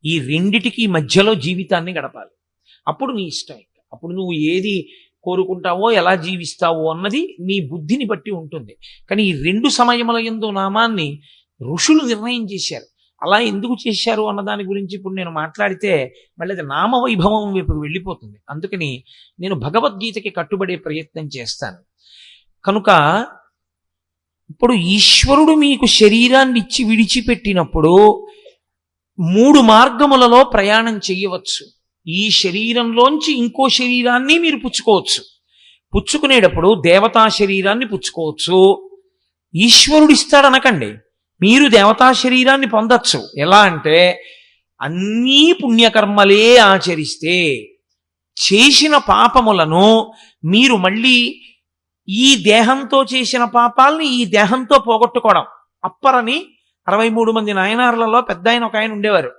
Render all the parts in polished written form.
ఈ రెండిటికి మధ్యలో జీవితాన్ని గడపాలి. అప్పుడు నీ ఇష్టం. అప్పుడు నువ్వు ఏది కోరుకుంటావో, ఎలా జీవిస్తావో అన్నది నీ బుద్ధిని బట్టి ఉంటుంది. కానీ ఈ రెండు సమయముల యందు నామాన్ని ఋషులు నిర్ణయం చేశారు. అలా ఎందుకు చేశారు అన్న దాని గురించి ఇప్పుడు నేను మాట్లాడితే మళ్ళీ అది నామవైభవం వైపుకు వెళ్ళిపోతుంది. అందుకని నేను భగవద్గీతకి కట్టుబడే ప్రయత్నం చేస్తాను. కనుక ఇప్పుడు ఈశ్వరుడు మీకు శరీరాన్ని ఇచ్చి విడిచిపెట్టినప్పుడు 3 మార్గములలో ప్రయాణం చెయ్యవచ్చు. ఈ శరీరంలోంచి ఇంకో శరీరాన్ని మీరు పుచ్చుకోవచ్చు. పుచ్చుకునేటప్పుడు దేవతా శరీరాన్ని పుచ్చుకోవచ్చు. ఈశ్వరుడు ఇస్తాడనకండి, మీరు దేవతా శరీరాన్ని పొందొచ్చు. ఎలా అంటే అన్నీ పుణ్యకర్మలే ఆచరిస్తే చేసిన పాపములను మీరు మళ్ళీ ఈ దేహంతో చేసిన పాపాలని ఈ దేహంతో పోగొట్టుకోవడం. అప్పరని 63 మంది నాయనార్లలో పెద్ద ఆయన ఒక ఆయన ఉండేవారు.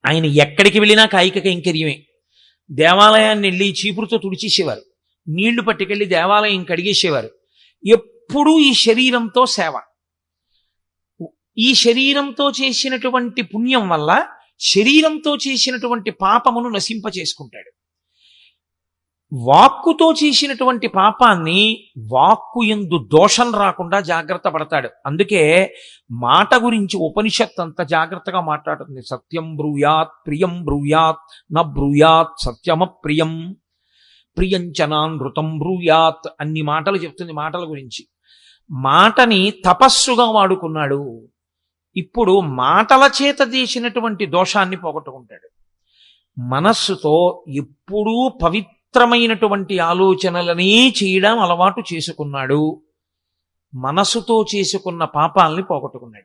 ఆయన ఎక్కడికి వెళ్ళినా కాయిక కైంకర్యమే. దేవాలయాన్ని వెళ్ళి చీపురుతో తుడిచేసేవారు, నీళ్లు పట్టుకెళ్ళి దేవాలయం కడిగేసేవారు. ఎప్పుడూ ఈ శరీరంతో సేవ. ఈ శరీరంతో చేసినటువంటి పుణ్యం వల్ల శరీరంతో చేసినటువంటి పాపమును నశింపచేసుకుంటాడు. వాక్కుతో చేసినటువంటి పాపాన్ని వాక్కు యందు దోషం రాకుండా జాగ్రత్త పడతాడు. అందుకే మాట గురించి ఉపనిషత్ అంత జాగ్రత్తగా మాట్లాడుతుంది. సత్యం బ్రూయాత్ ప్రియం బ్రూయాత్ న బ్రూయాత్ సత్యమప్రియం ప్రియంచనానృతం బ్రూయాత్ అన్ని మాటలు చెప్తుంది మాటల గురించి. మాటని తపస్సుగా వాడుకున్నాడు. ఇప్పుడు మాటల చేత చేసినటువంటి దోషాన్ని పోగొట్టుకుంటాడు. మనస్సుతో ఎప్పుడూ పవిత్రమైనటువంటి ఆలోచనలనే చేయడం అలవాటు చేసుకున్నాడు. మనసుతో చేసుకున్న పాపాలని పోగొట్టుకున్నాడు.